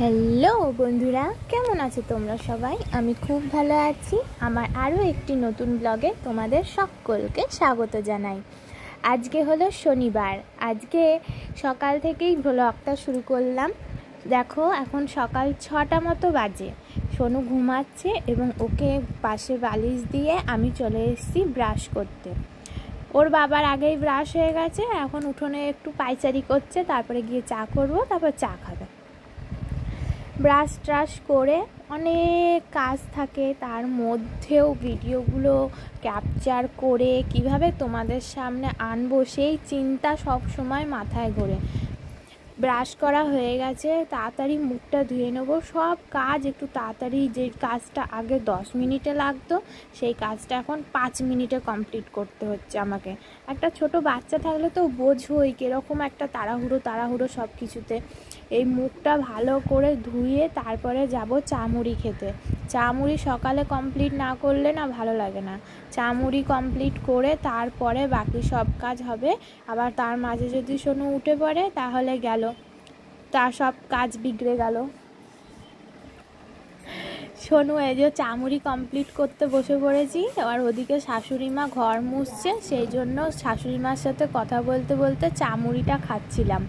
Hello বন্ধুরা, কেমন আছো তোমরা সবাই? আমি খুব ভালো আছি। আমার আরও একটি নতুন ব্লগে তোমাদের সকলকে স্বাগত জানাই। আজকে হলো শনিবার। আজকে সকাল থেকেই ব্লগটা শুরু করলাম। দেখো, এখন সকাল 6টা মতো বাজে। সোনু ঘুমাচ্ছে এবং ওকে পাশে বালিশ দিয়ে আমি চলে এসেছি ব্রাশ করতে। ওর বাবার আগেই ব্রাশ হয়ে গেছে, এখন উঠোনে একটু পায়চারি করছে, তারপরে গিয়ে চা করবো, তারপর চা খাবে। ব্রাশ ট্রাশ করে অনেক কাজ থাকে, তার মধ্যেও ভিডিওগুলো ক্যাপচার করে কিভাবে তোমাদের সামনে আনবো সেই চিন্তা সব সময় মাথায় ঘোরে। ব্রাশ করা হয়ে গেছে, তাড়াতাড়ি মুখটা ধুয়ে নেবো। সব কাজ একটু তাড়াতাড়ি, যে কাজটা আগে 10 মিনিটে লাগতো সেই কাজটা এখন 5 মিনিটে কমপ্লিট করতে হচ্ছে আমাকে। একটা ছোট বাচ্চা থাকলে তো বোঝোই কীরকম একটা তাড়াহুড়ো সব কিছুতে। এই মুখটা ভালো করে ধুয়ে তারপরে যাব চা মুড়ি খেতে। চা মুড়ি সকালে কমপ্লিট না করলে না ভালো লাগে না। চা মুড়ি কমপ্লিট করে তারপরে বাকি সব কাজ হবে। আবার তার মাঝে যদি সোনু উঠে পড়ে তাহলে গেল, তার সব কাজ বিগড়ে গেল। সোনু এই যে চা মুড়ি কমপ্লিট করতে বসে পড়েছি। এবার ওদিকে শাশুড়ি মা ঘর মুছছে, সেই জন্য শাশুড়ি মার সাথে কথা বলতে বলতে চা মুড়িটা খাচ্ছিলাম।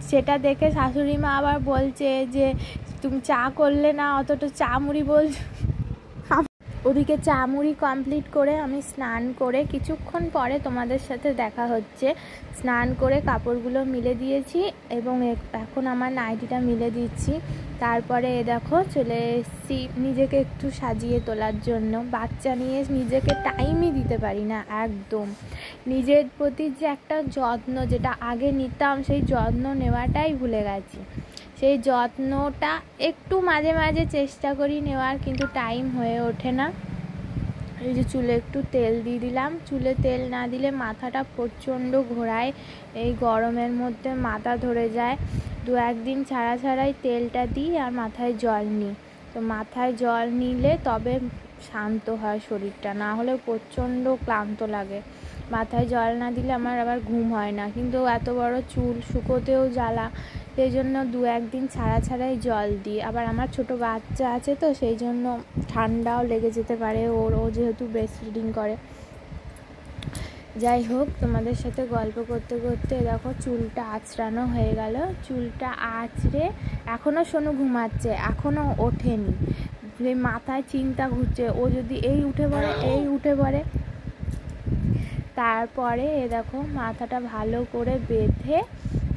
সেটা দেখে শাশুড়ি মা আবার বলছে যে তুমি চা করলে না, অতটা চা মুড়ি বলছো। ওদিকে চা মুড়ি কমপ্লিট করে আমি স্নান করে কিছুক্ষণ পরে তোমাদের সাথে দেখা হচ্ছে। স্নান করে কাপড়গুলো মিলে দিয়েছি এবং এখন আমার নাইটিটা মিলে দিচ্ছি। তারপরে দেখো চলে এসেছি নিজেকে একটু সাজিয়ে তোলার জন্য। বাচ্চা নিয়ে নিজেকে টাইমই দিতে পারি না একদম। নিজের প্রতি যে একটা যত্ন যেটা আগে নিতাম, সেই যত্ন নেওয়াটাই ভুলে গেছি। সেই যত্নটা একটু মাঝে মাঝে চেষ্টা করি নেওয়ার, কিন্তু টাইম হয়ে ওঠে না। এই যে চুলে একটু তেল দিয়ে দিলাম। চুলে তেল না দিলে মাথাটা প্রচণ্ড ঘোরায়। এই গরমের মধ্যে মাথা ধরে যায়। 2-1 দিন ছাড়াই তেলটা দিই আর মাথায় জল নিই। তো মাথায় জল নিলে তবে শান্ত হয় শরীরটা, না হলে প্রচণ্ড ক্লান্ত লাগে। মাথায় জল না দিলে আমার আবার ঘুম হয় না। কিন্তু এত বড় চুল শুকোতেও জ্বালা, সেই জন্য 2-1 দিন ছাড়াই জল দিই। আবার আমার ছোট বাচ্চা আছে তো সেই জন্য ঠান্ডাও লেগে যেতে পারে ও যেহেতু ব্রেস্ট ফিডিং করে। যাই হোক, তোমাদের সাথে গল্প করতে করতে দেখো চুলটা আঁচড়ানো হয়ে গেল। চুলটা আঁচড়ে এখনও সোনু ঘুমাচ্ছে, এখনও ওঠেনি। মাথায় চিন্তা ঘুরছে, ও যদি এই উঠে পড়ে। তারপরে দেখো মাথাটা ভালো করে বেঁধে,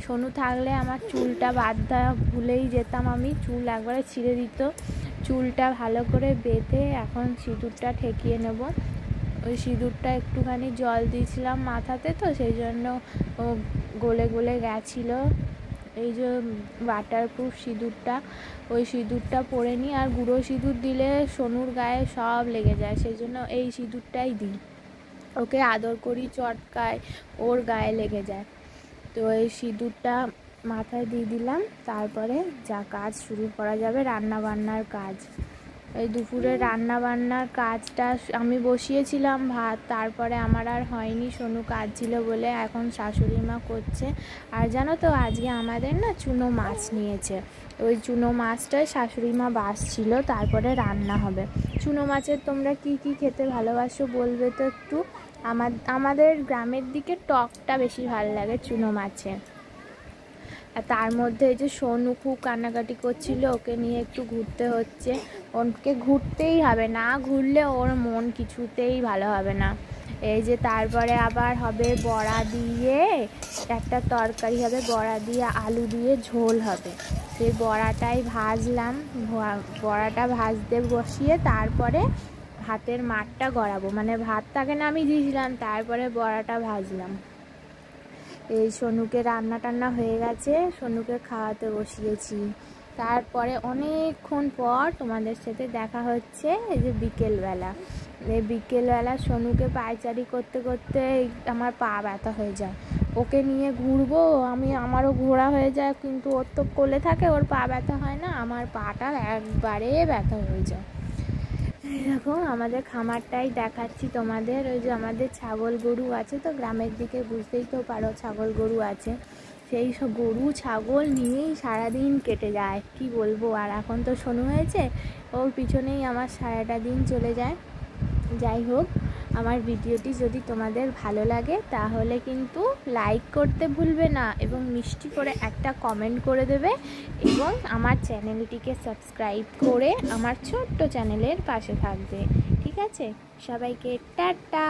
সোনু থাকলে আমার চুলটা বাঁধা ভুলেই যেতাম আমি, চুল একবারে ছিঁড়ে দিত। চুলটা ভালো করে বেঁধে এখন সিঁদুরটা ঠেকিয়ে নেব। ওই সিঁদুরটা একটুখানি জল দিয়েছিলাম মাথাতে, তো সেই জন্য ও গলে গলে গেছিলো। এই যে ওয়াটারপ্রুফ সিঁদুরটা, ওই সিঁদুরটা পরে নিই। আর গুঁড়ো সিঁদুর দিলে সোনুর গায়ে সব লেগে যায়, সেই জন্য এই সিঁদুরটাই দিই। ওকে আদর করি, চটকায়, ওর গায়ে লেগে যায়। তো এই সিঁদুরটা মাথায় দিয়ে দিলাম। তারপরে যা কাজ শুরু করা যাবে, রান্না বান্নার কাজ। এই দুপুরে রান্না বান্নার কাজটা আমি বসিয়েছিলাম ভাত, তারপরে আমার আর হয়নি, সোনু কাজ ছিল বলে। এখন শাশুড়ি মা করছে। আর জানো তো আজকে আমাদের না চুনো মাছ নিয়েছে। ওই চুনো মাছটাই শাশুড়ি মা বাছছিল, তারপরে রান্না হবে। চুনো মাছের তোমরা কি কি খেতে ভালোবাসো বলবে তো একটু। আমাদের গ্রামের দিকে টকটা বেশি ভালো লাগে চুনো মাছে। আর তার মধ্যে এই যে সোনু খুব কান্নাকাটি করছিল, ওকে নিয়ে একটু ঘুরতে হচ্ছে। ওকে ঘুরতেই হবে, না ঘুরলে ওর মন কিছুতেই ভালো হবে না। এই যে তারপরে আবার হবে বড়া দিয়ে একটা তরকারি হবে, বড়া দিয়ে আলু দিয়ে ঝোল হবে। সেই বড়াটাই ভাজলাম। বড়াটা ভাজতে বসিয়ে তারপরে ভাতের মাঠটা গড়াবো, মানে ভাতটাকে নামিয়ে দিয়েছিলাম, তারপরে বড়াটা ভাজলাম। এই সোনুকে রান্না টান্না হয়ে গেছে, সোনুকে খাওয়াতে বসিয়েছি। তারপরে অনেকক্ষণ পর তোমাদের সাথে দেখা হচ্ছে। এই যে বিকেলবেলা, এই বিকেলবেলা সোনুকে পায়চারি করতে করতে আমার পা ব্যথা হয়ে যায়। ওকে নিয়ে ঘুরবো আমারও ঘোরা হয়ে যায়, কিন্তু ওর তো কোলে থাকে, ওর পা ব্যথা হয় না, আমার পাটা একবারে ব্যথা হয়ে যায়। দেখো আমাদের খামারটাই দেখাচ্ছি তোমাদের। ওই যে আমাদের ছাগল গরু আছে, তো গ্রামের দিকে বুঝতেই তো পারো ছাগল গরু আছে। সেই সব গরু ছাগল নিয়েই সারাদিন কেটে যায়, কি বলবো। আর এখন তো শোনু হয়েছে, ওর পিছনেই আমার সারাটা দিন চলে যায়। যাই হোক, আমার ভিডিওটি যদি তোমাদের ভালো লাগে তাহলে কিন্তু লাইক করতে ভুলবে না এবং মিষ্টি করে একটা কমেন্ট করে দেবে এবং আমার চ্যানেলটিকে সাবস্ক্রাইব করে আমার ছোট্ট চ্যানেলের পাশে থাকবে। ঠিক আছে, সবাইকে টাটা।